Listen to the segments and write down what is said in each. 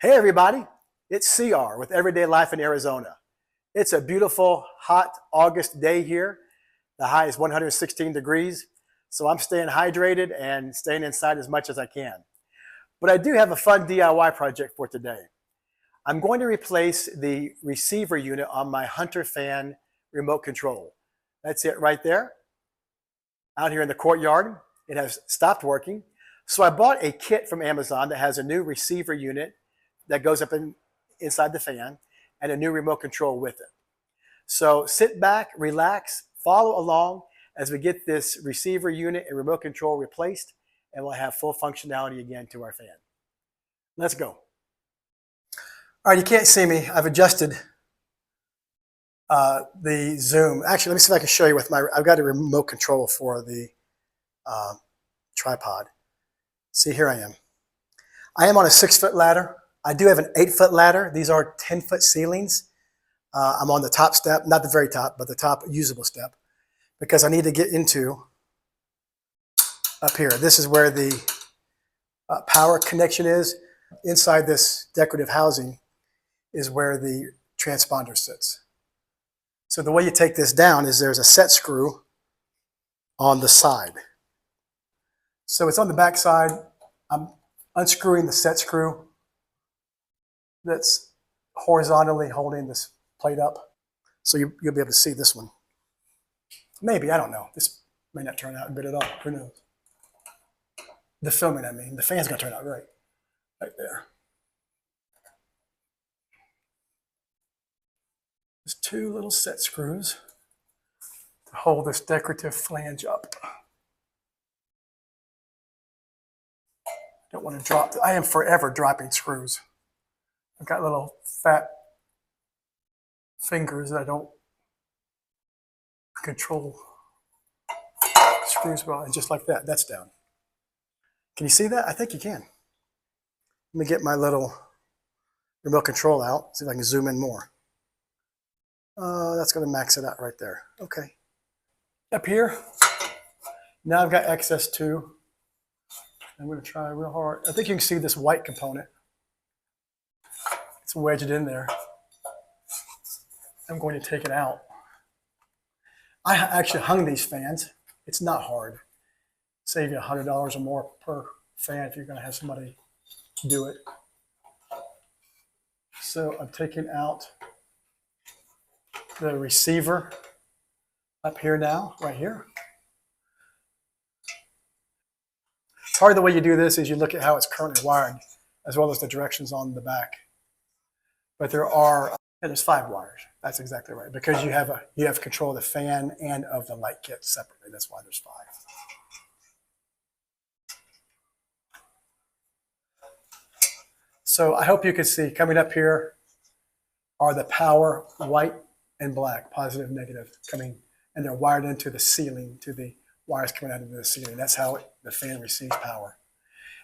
Hey everybody, it's CR with Everyday Life in Arizona. It's a beautiful, hot August day here. The high is 116 degrees, so I'm staying hydrated and staying inside as much as I can. But I do have a fun DIY project for today. I'm going to replace the receiver unit on my Hunter fan remote control. That's it right there, out here in the courtyard. It has stopped working. So I bought a kit from Amazon that has a new receiver unit that goes up inside the fan and a new remote control with it. So sit back, relax, follow along as we get this receiver unit and remote control replaced, and we'll have full functionality again to our fan. Let's go. All right, you can't see me. I've adjusted the zoom. Actually, let me see if I can show you with I've got a remote control for the tripod. See, here I am. I am on a 6-foot ladder. I do have an 8-foot ladder. These are 10-foot ceilings. I'm on the top step, not the very top, but the top usable step, because I need to get into up here. This is where the power connection is. Inside this decorative housing is where the transponder sits. So the way you take this down is there's a set screw on the side. So it's on the back side. I'm unscrewing the set screw that's horizontally holding this plate up. So you'll be able to see this one. Maybe, I don't know. This may not turn out good at all. Who knows? The filming, I mean. The fan's gonna turn out great. Right there. There's 2 little set screws to hold this decorative flange up. Don't want to drop. I am forever dropping screws. I've got little fat fingers that I don't control screws well, and just like that, that's down. Can you see that? I think you can. Let me get my little remote control out, see if I can zoom in more. That's going to max it out right there. Okay. Up here, now I've got access to, I'm going to try real hard. I think you can see this white component. It's wedged in there. I'm going to take it out. I actually hung these fans. It's not hard. Save you $100 or more per fan if you're going to have somebody do it. So I'm taking out the receiver up here now, right here. Part of the way you do this is you look at how it's currently wired, as well as the directions on the back. But there's 5 wires. That's exactly right, because you have control of the fan and of the light kit separately. That's why there's 5. So I hope you can see coming up here are the power, white and black, positive, negative, coming, and they're wired into the ceiling, to the wires coming out into the ceiling. That's how the fan receives power.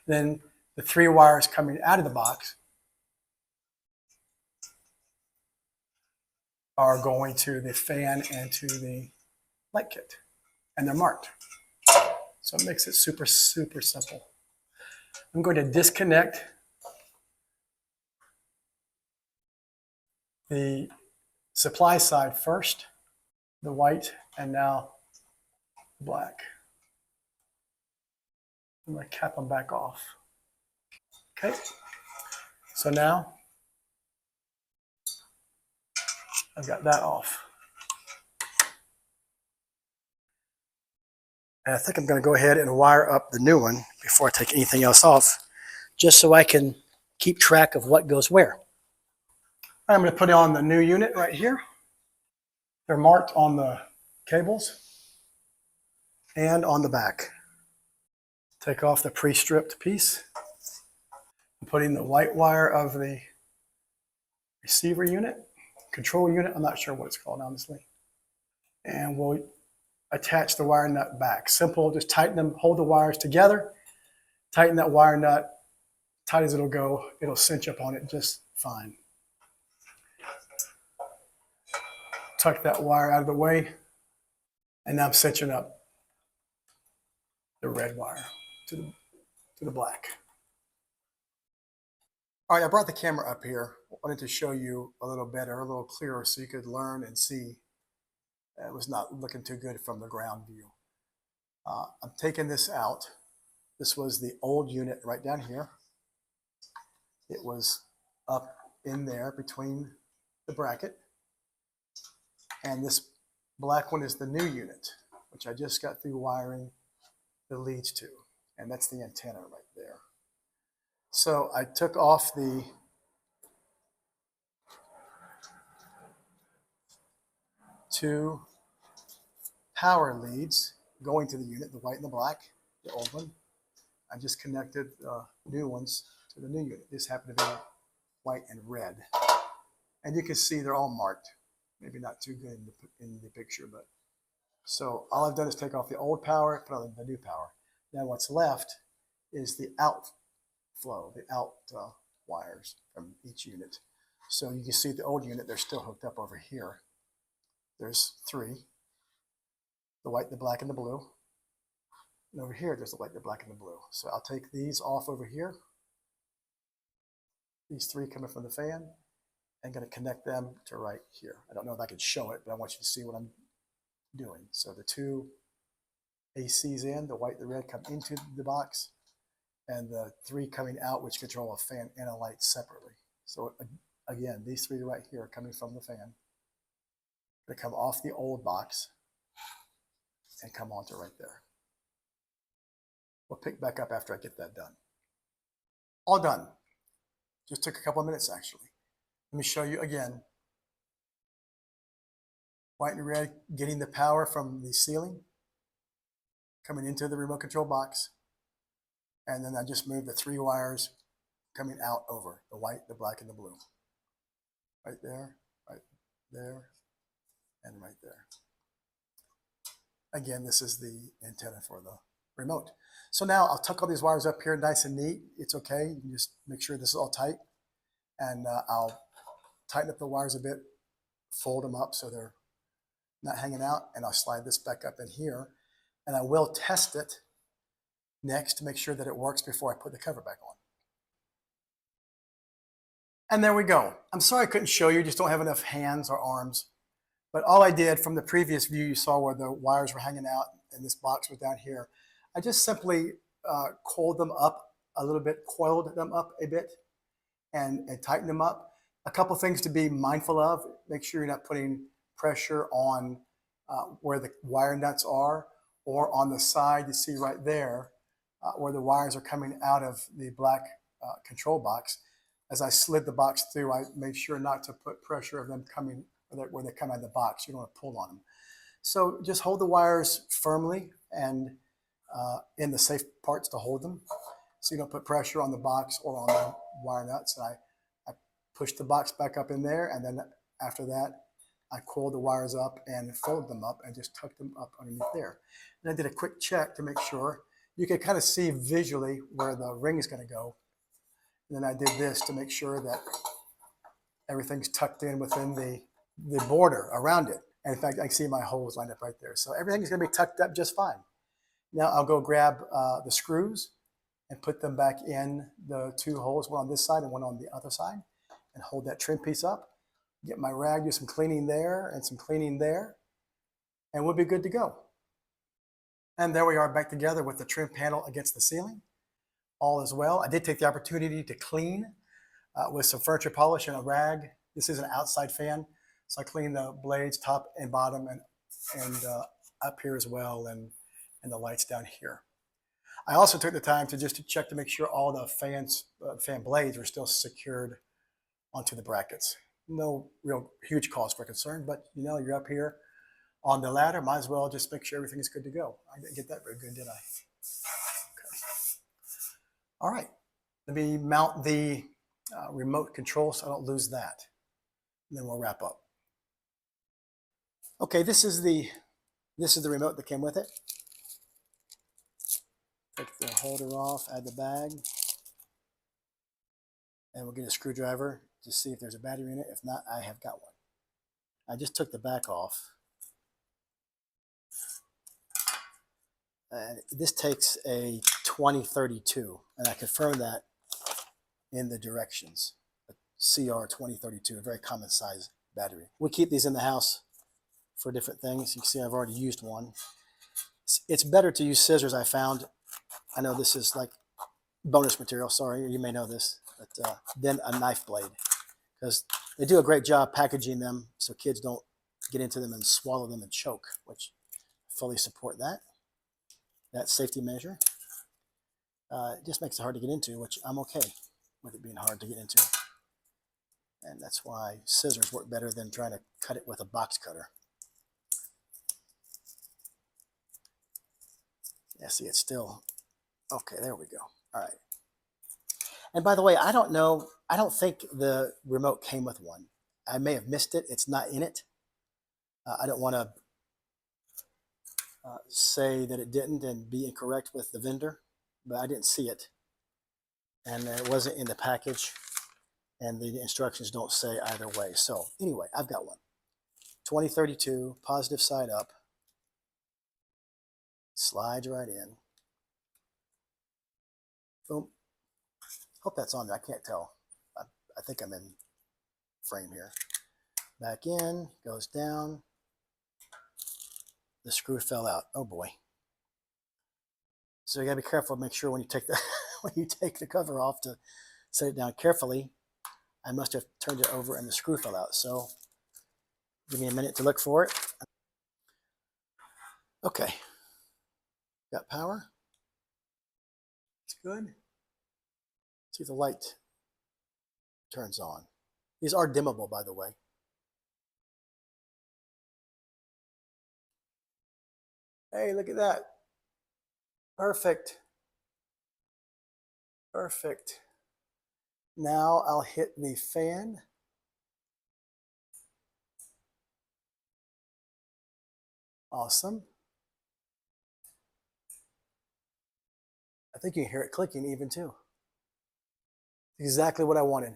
Then the 3 wires coming out of the box are going to the fan and to the light kit, and they're marked. So it makes it super, super simple. I'm going to disconnect the supply side first, the white, and now the black. I'm going to cap them back off. Okay, so now I've got that off. And I think I'm going to go ahead and wire up the new one before I take anything else off, just so I can keep track of what goes where. I'm going to put on the new unit right here. They're marked on the cables and on the back. Take off the pre-stripped piece. I'm putting the white wire of the receiver unit, control unit, I'm not sure what it's called, honestly. And we'll attach the wire nut back. Simple, just tighten them, hold the wires together, tighten that wire nut, tight as it'll go, it'll cinch up on it just fine. Tuck that wire out of the way, and now I'm cinching up the red wire to the black. All right, I brought the camera up here. I wanted to show you a little better, a little clearer, so you could learn and see. It was not looking too good from the ground view. I'm taking this out. This was the old unit right down here. It was up in there between the bracket. And this black one is the new unit, which I just got through wiring the leads to. And that's the antenna right there. So I took off the two power leads going to the unit, the white and the black, the old one. I just connected the new ones to the new unit. This happened to be white and red. And you can see they're all marked. Maybe not too good in the picture, but so all I've done is take off the old power, put on the new power. Now what's left is the outflow, the out wires from each unit. So you can see the old unit, they're still hooked up over here. There's three, the white, the black, and the blue. And over here, there's the white, the black, and the blue. So I'll take these off over here. These three coming from the fan. I'm going to connect them to right here. I don't know if I can show it, but I want you to see what I'm doing. So the two ACs in, the white, the red, come into the box, and the three coming out, which control a fan and a light separately. So again, these three right here are coming from the fan. They come off the old box and come onto right there. We'll pick back up after I get that done. All done. Just took a couple of minutes actually. Let me show you again. White and red getting the power from the ceiling, coming into the remote control box. And then I just moved the three wires coming out over the white, the black, and the blue. Right there, and right there. Again, this is the antenna for the remote. So now I'll tuck all these wires up here nice and neat. It's okay. You can just make sure this is all tight. And I'll tighten up the wires a bit, fold them up so they're not hanging out, and I'll slide this back up in here. And I will test it next to make sure that it works before I put the cover back on. And there we go. I'm sorry I couldn't show you, just don't have enough hands or arms. But all I did from the previous view you saw where the wires were hanging out and this box was down here, I just simply coiled them up a little bit, and tightened them up. A couple things to be mindful of. Make sure you're not putting pressure on where the wire nuts are, or on the side you see right there where the wires are coming out of the black control box. As I slid the box through, I made sure not to put pressure of them coming where they come out of the box. You don't want to pull on them. So just hold the wires firmly and in the safe parts to hold them, so you don't put pressure on the box or on the wire nuts. And I pushed the box back up in there, and then after that, I coiled the wires up and folded them up and just tucked them up underneath there. And I did a quick check to make sure. You can kind of see visually where the ring is going to go. And then I did this to make sure that everything's tucked in within the border around it. And in fact, I can see my holes lined up right there. So everything's going to be tucked up just fine. Now I'll go grab the screws and put them back in the two holes, one on this side and one on the other side, and hold that trim piece up. Get my rag, do some cleaning there and some cleaning there, and we'll be good to go. And there we are back together with the trim panel against the ceiling. All is well. I did take the opportunity to clean with some furniture polish and a rag. This is an outside fan, so I cleaned the blades top and bottom and up here as well, and the lights down here. I also took the time to check to make sure all the fan blades were still secured onto the brackets. No real huge cause for concern, but you know, you're up here on the ladder, might as well just make sure everything is good to go. I didn't get that very good, did I? Okay. All right, let me mount the remote control so I don't lose that. And then we'll wrap up. Okay, this is the remote that came with it. Take the holder off, add the bag, and we'll get a screwdriver to see if there's a battery in it. If not, I have got one. I just took the back off. And this takes a 2032, and I confirmed that in the directions. A CR2032, a very common size battery. We keep these in the house for different things. You can see I've already used one. It's better to use scissors, I found. I know this is like bonus material, sorry, you may know this, but then a knife blade, because they do a great job packaging them so kids don't get into them and swallow them and choke, which I fully support that safety measure. It just makes it hard to get into, which I'm okay with it being hard to get into. And that's why scissors work better than trying to cut it with a box cutter. Yeah, see, it's still, okay, there we go. All right. And by the way, I don't know, I don't think the remote came with one. I may have missed it. It's not in it. I don't want to say that it didn't and be incorrect with the vendor, but I didn't see it. And it wasn't in the package. And the instructions don't say either way. So anyway, I've got one. 2032, positive side up. Slides right in. Boom. Hope that's on there. I can't tell. I think I'm in frame here. Back in, goes down. The screw fell out. Oh boy. So you gotta be careful. Make sure when you take the when you take the cover off to set it down carefully. I must have turned it over and the screw fell out. So give me a minute to look for it. Okay. Got power. It's good. See if the light turns on. These are dimmable, by the way. Hey, look at that. Perfect. Perfect. Now I'll hit the fan. Awesome. I think you can hear it clicking even too. Exactly what I wanted.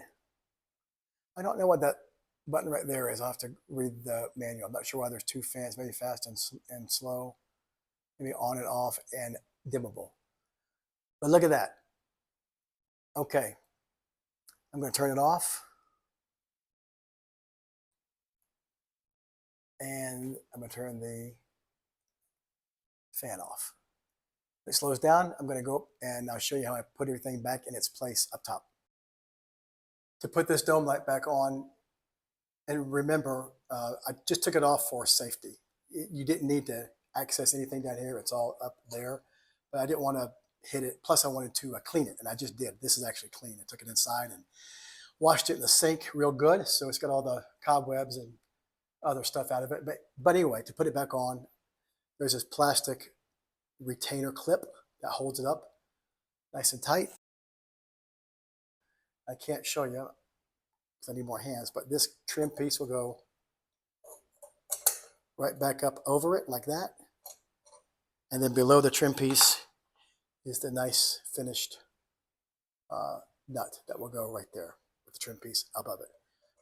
I don't know what that button right there is. I'll have to read the manual. I'm not sure why there's two fans, maybe fast and slow, maybe on and off and dimmable. But look at that. Okay. I'm going to turn it off. And I'm going to turn the fan off. If it slows down, I'm going to go up and I'll show you how I put everything back in its place up top. To put this dome light back on, and remember, I just took it off for safety. You didn't need to access anything down here. It's all up there. But I didn't want to hit it. Plus, I wanted to clean it, and I just did. This is actually clean. I took it inside and washed it in the sink real good. So it's got all the cobwebs and other stuff out of it. But anyway, to put it back on, there's this plastic retainer clip that holds it up nice and tight. I can't show you because I need more hands, but this trim piece will go right back up over it like that. And then below the trim piece is the nice finished nut that will go right there with the trim piece above it.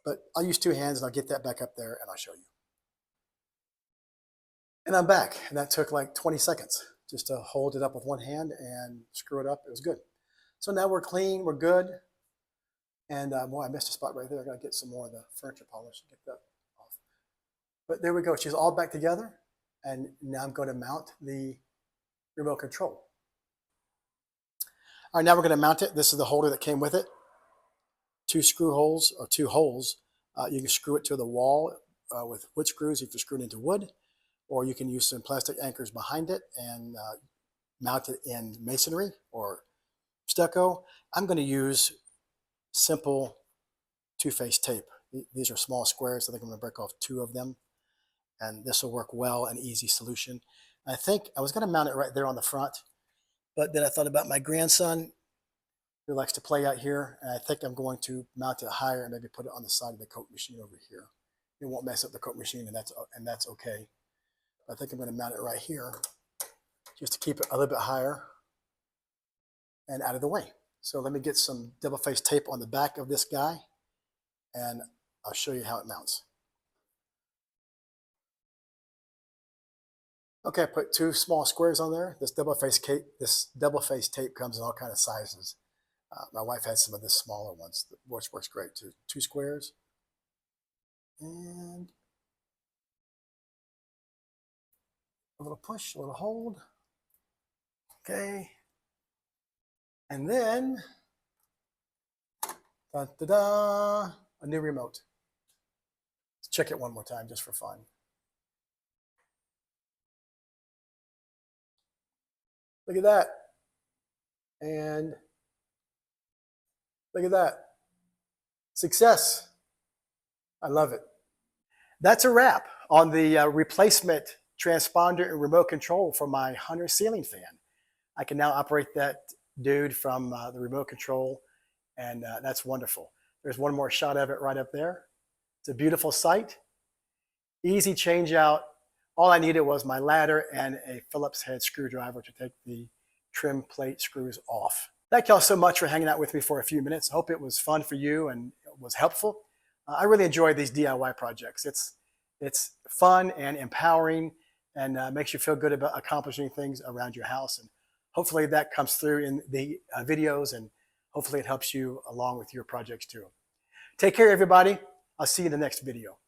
But I'll use two hands and I'll get that back up there and I'll show you. And I'm back, and that took like 20 seconds just to hold it up with one hand and screw it up. It was good. So now we're clean, we're good. And boy, I missed a spot right there. I gotta get some more of the furniture polish and get that off. But there we go. She's all back together. And now I'm going to mount the remote control. All right, now we're going to mount it. This is the holder that came with it. Two screw holes or two holes. You can screw it to the wall with wood screws if you're screwed into wood, or you can use some plastic anchors behind it and mount it in masonry or stucco. I'm going to use simple two-face tape. These are small squares. I think I'm going to break off two of them, and this will work well, an easy solution. I think I was going to mount it right there on the front, but then I thought about my grandson who likes to play out here, and I think I'm going to mount it higher and maybe put it on the side of the Coke machine over here. It won't mess up the Coke machine, and that's okay. I think I'm going to mount it right here just to keep it a little bit higher and out of the way. So let me get some double-face tape on the back of this guy, and I'll show you how it mounts. Okay, I put two small squares on there. This double-face tape comes in all kinds of sizes. My wife has some of the smaller ones, which works great too. 2 squares. And a little push, a little hold. Okay. And then, da-da-da, a new remote. Let's check it one more time just for fun. Look at that. And look at that. Success. I love it. That's a wrap on the replacement transponder and remote control for my Hunter ceiling fan. I can now operate that dude from the remote control, and that's wonderful. There's one more shot of it right up there. It's a beautiful sight. Easy change out. All I needed was my ladder and a Phillips head screwdriver to take the trim plate screws off. Thank y'all so much for hanging out with me for a few minutes. I hope it was fun for you and it was helpful. I really enjoy these DIY projects. It's fun and empowering and makes you feel good about accomplishing things around your house. And hopefully that comes through in the videos, and hopefully it helps you along with your projects too. Take care, everybody. I'll see you in the next video.